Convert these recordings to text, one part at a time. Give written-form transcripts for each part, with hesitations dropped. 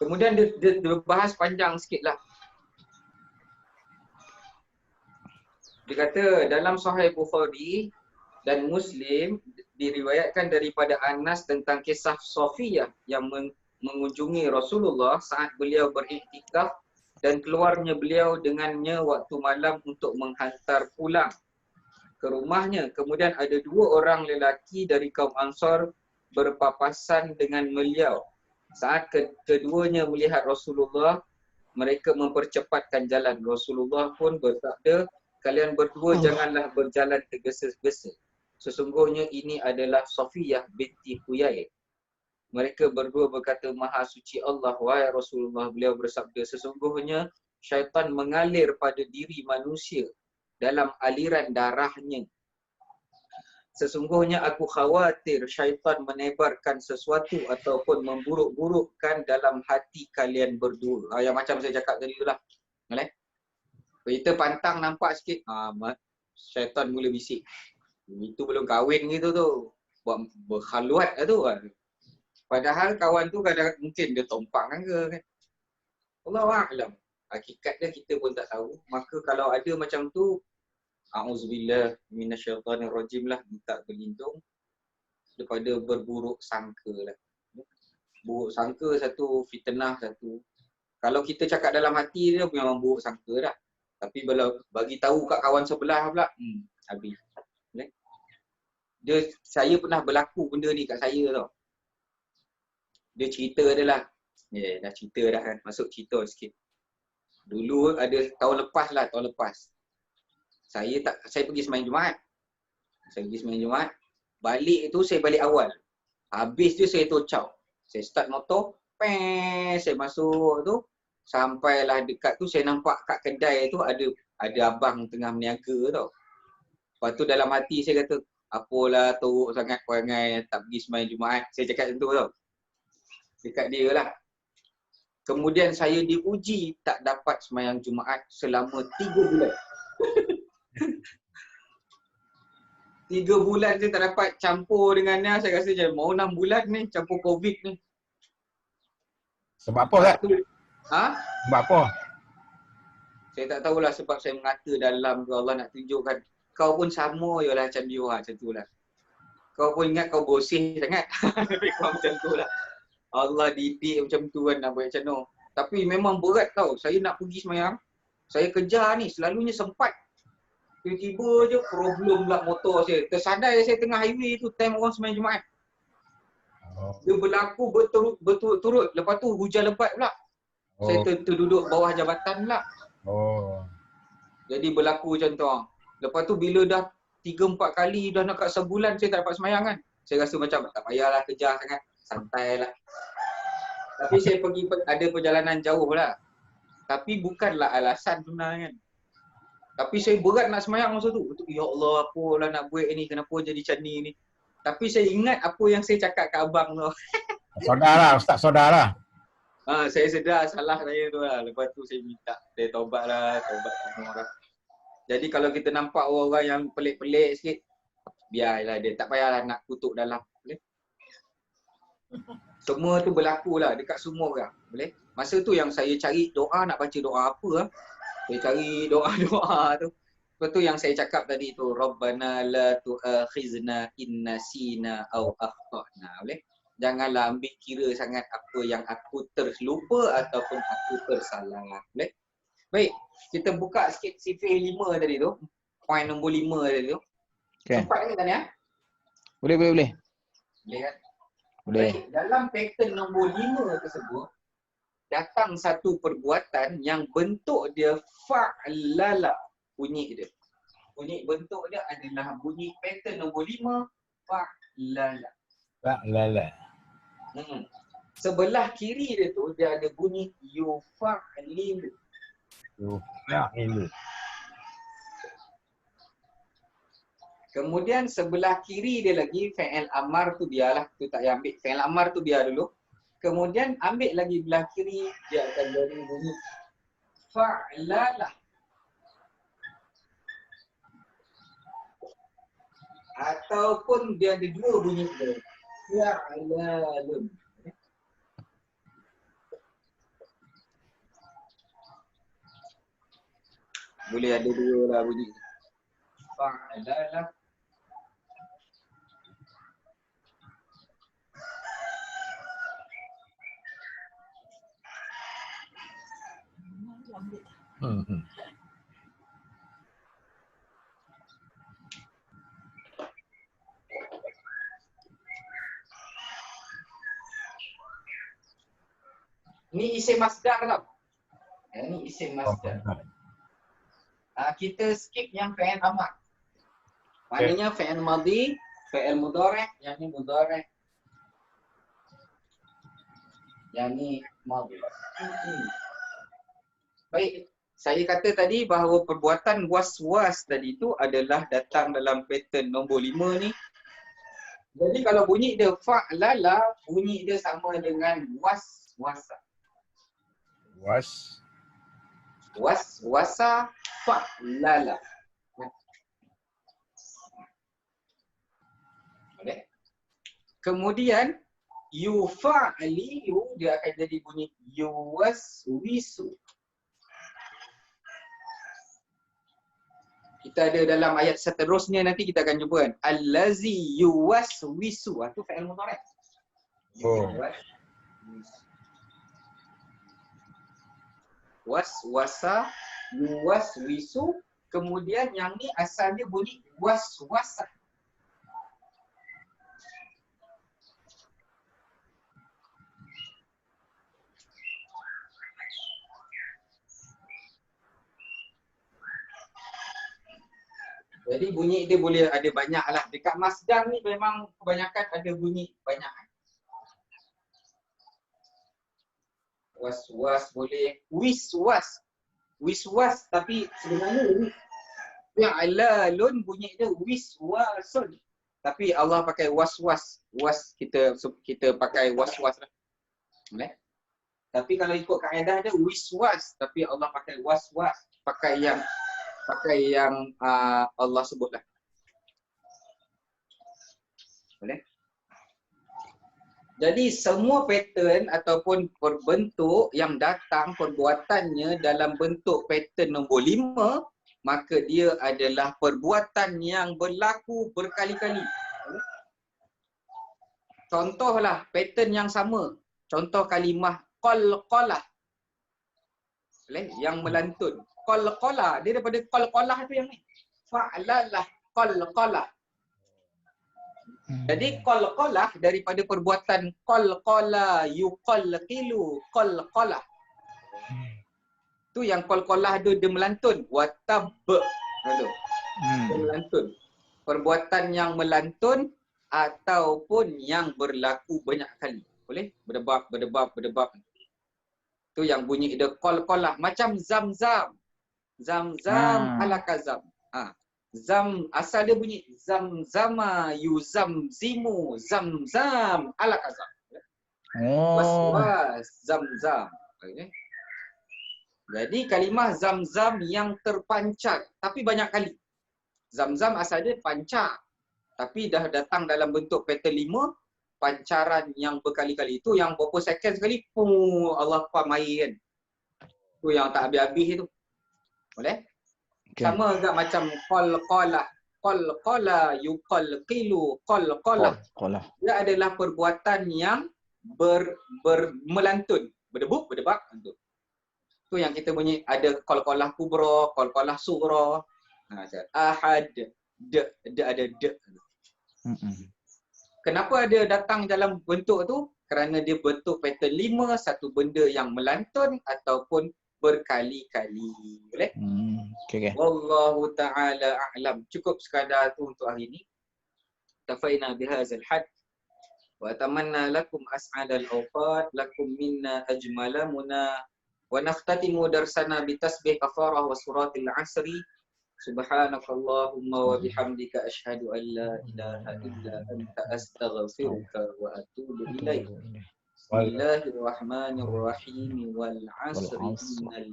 Kemudian dia bahas panjang sikit lah. Dia kata dalam Sahih Bukhari dan Muslim diriwayatkan daripada Anas tentang kisah Safiyah yang mengunjungi Rasulullah saat beliau beriktikaf dan keluarnya beliau dengannya waktu malam untuk menghantar pulang ke rumahnya. Kemudian ada dua orang lelaki dari kaum Ansar berpapasan dengan beliau. Saat keduanya melihat Rasulullah, mereka mempercepatkan jalan. Rasulullah pun bersabda, kalian berdua janganlah berjalan tergesa-gesa. Sesungguhnya ini adalah Safiyah binti Huyai. Mereka berdua berkata, Maha suci Allah, wahai Rasulullah. Beliau bersabda, sesungguhnya syaitan mengalir pada diri manusia dalam aliran darahnya. Sesungguhnya aku khawatir syaitan menebarkan sesuatu ataupun memburuk-burukkan dalam hati kalian berdua. Yang macam saya cakap tadi tu lah. Kita pantang nampak sikit, syaitan mula bisik. Itu belum kahwin gitu tu. Buat berkhaluat lah tu. Padahal kawan tu kadang mungkin dia tompang ke kan. Allahu'alam. Hakikatnya kita pun tak tahu. Maka kalau ada macam tu, a'udzubillah minasyaitanirrajim lah, minta berlindung daripada berburuk sangka lah. Buruk sangka satu, fitnah satu. Kalau kita cakap dalam hati dia memang buruk sangka dah. Tapi bila bagi tahu kat kawan sebelah pula, habis. Saya pernah berlaku benda ni kat saya tau. Dia cerita dia lah. Dah cerita dah kan. Masuk cerita sikit. Dulu ada tahun lepas. Saya pergi sembahyang Jumaat. Balik tu saya balik awal. Habis tu saya tocau. Saya start motor, saya masuk tu, sampailah dekat tu saya nampak kat kedai tu ada abang tengah berniaga tau. Lepas tu dalam hati saya kata, apalah teruk sangat perangai tak pergi sembahyang Jumaat. Saya cakap macam tu tau. Dekat dia lah. Kemudian saya diuji tak dapat sembahyang Jumaat selama 3 bulan. 3 bulan saya tak dapat campur dengannya. Saya rasa macam mau 6 bulan ni campur COVID ni. Sebab apa Kak? Sebab apa? Saya tak tahulah sebab saya mengata dalam tu Allah nak tunjukkan. Kau pun sama je lah macam dia macam tu lah. Kau pun ingat kau bersih sangat. Kau macam tu lah. Allah didik macam tu kan nak buat macam tu. Tapi memang berat tau. Saya nak pergi semayang. Saya kejar ni selalunya sempat. Tiba-tiba je problem pula motor saya. Tersadar saya tengah highway tu time orang sembahyang Jumaat. Dia berlaku berturut-turut. Lepas tu hujan lebat pula. Saya terduduk bawah jabatan pula. Jadi berlaku macam tu. Lepas tu bila dah 3-4 kali dah nak kat sebulan saya tak dapat sembahyang kan. Saya rasa macam tak payahlah kejar sangat. Santai lah. Tapi saya pergi ada perjalanan jauh lah. Tapi bukanlah alasan sebenarnya kan. Tapi saya berat nak semayang masa tu. Ya Allah, apalah nak buat ni, kenapa jadi macam ni. Tapi saya ingat apa yang saya cakap kat abang tu. Saudara, Ustaz saudara. Saya sedar salah saya tu lah. Lepas tu saya minta dia taubat sama orang. Jadi kalau kita nampak orang-orang yang pelik-pelik sikit, biarlah dia, tak payahlah nak kutuk dalam. Boleh? Semua tu berlaku lah dekat semua orang. Boleh? Masa tu yang saya cari doa, nak baca doa apa lah. Saya cari doa-doa tu. Lepas tu yang saya cakap tadi tu, Rabbana la tu'akhizna inna sina au akhtana. Boleh? Janganlah ambil kira sangat apa yang aku terlupa ataupun aku tersalah. Boleh? Baik, kita buka sikit sifil 5 tadi tu. Poin nombor 5 tadi tu. Okay. Sempat ke tanya? Boleh. Boleh kan? Boleh. Baik, dalam pattern nombor 5 tersebut, datang satu perbuatan yang bentuk dia fa'lala. Bunyi dia. Bunyi bentuk dia adalah bunyi pattern nombor 5, fa'lala. Fa'lala. Sebelah kiri dia tu, dia ada bunyi yufa'lilu. Yufa'lilu. Kemudian sebelah kiri dia lagi, fi'il amar tu biarlah. Tu tak payah ambil. Fi'il amar tu biar dulu. Kemudian ambil lagi belah kiri, dia akan jadi bunyi fa'lalah. Ataupun dia ada dua bunyi dia. Fa'lalun. Boleh ada dua lah bunyi. Fa'alalah. Ni isim masdar tau. Ni isim masdar. Kita skip yang fi'il amar. Maknanya fi'il madhi, fi'il mudhari', yang ni mudhari'. Yang ni madhi. Baik, saya kata tadi bahawa perbuatan was-was tadi tu adalah datang dalam pattern nombor 5 ni. Jadi kalau bunyi dia fa'lala, bunyi dia sama dengan was-wasa. Was-wasa fa'lala. Okay. Kemudian yufa'liyu dia akan jadi bunyi yuwaswisu. Kita ada dalam ayat seterusnya nanti kita akan jumpa kan. Allazi yuwaswisu. Itu fi'il mudhari'. Waswasa, yuwaswisu. Kemudian yang ni asalnya bunyi waswasa. Jadi bunyi dia boleh ada banyak lah. Dekat masdar ni memang kebanyakan ada bunyi banyak. Was-was boleh. Wiswas. Wiswas tapi sebenarnya fi'lalun bunyi dia wiswasun. Tapi Allah pakai was-was. Was kita pakai was-was lah. Boleh? Tapi kalau ikut kaedah dia wiswas. Tapi Allah pakai was-was. Pakai yang Allah sebutlah. Boleh? Jadi semua pattern ataupun berbentuk yang datang perbuatannya dalam bentuk pattern nombor 5, maka dia adalah perbuatan yang berlaku berkali-kali. Contohlah pattern yang sama. Contoh kalimah qalqalah. Boleh? Yang melantun. Qalqalah, dia daripada qalqalah tu yang ni. Fa'lalah qalqalah. Jadi qalqalah daripada perbuatan qalqala yuqalqilu qalqalah. Tu yang qalqalah tu dia melantun. Watab. Dia melantun. Perbuatan yang melantun ataupun yang berlaku banyak kali. Boleh? Berdebab. Tu yang bunyi dia qalqalah. Macam zam-zam. Zam-zam ala kazam. Zam asal dia bunyi zamzama yuzamzimu zamzam ala kazam. Was-was zamzam. Okay. Jadi kalimah zamzam yang terpancar tapi banyak kali. Zamzam asal dia pancar tapi dah datang dalam bentuk pattern 5, pancaran yang berkali-kali. Itu yang berapa second sekali Allah pam air kan. Tu yang tak habis-habis itu. Boleh? Okay. Sama agak macam qalqala yuqalqilu qalqalah. Dia adalah perbuatan yang melantun, berdebak untuk. Tu yang kita bunyi ada qalqalah kubra, qalqalah sughra. Ahad, ada d. Kenapa dia datang dalam bentuk tu? Kerana dia bentuk pattern 5, satu benda yang melantun ataupun berkali-kali. Boleh? Okay. Wallahu ta'ala a'lam. Cukup sekadar tu untuk hari ini. Tafaina bihazal had. Wa tamanna lakum as'adal awqat. Lakum minna ajmala muna. Wa naftatimu darsana bitasbih kafarah wa suratil asri. Subhanakallahumma wa bihamdika ashhadu an la ilaha illa anta astaghfiruka wa atubu ilaik. Bismillahirrahmanirrahim. Wal 'asri innal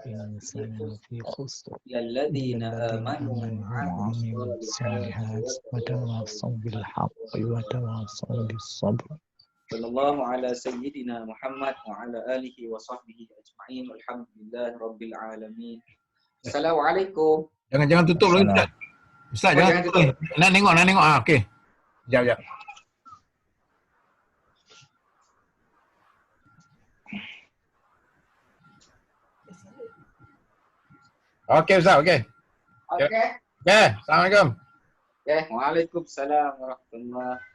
insana fi khusr illa alladhina amanu wa 'amilus solihati wa tawassaw bil haqqi wa tawassaw bis sabr. Sallallahu ala sayyidina Muhammad wa ala alihi wa sahbihi ajma'in. Walhamdulillahi rabbil alamin. Assalamualaikum. Jangan tutup lagi Ustaz. Ustaz Oh, jangan jangan tutup. Nak tengok. Okey. Sekejap. Okey Ustaz, okey. Okey. Okey, Assalamualaikum. Waalaikumsalam warahmatullahi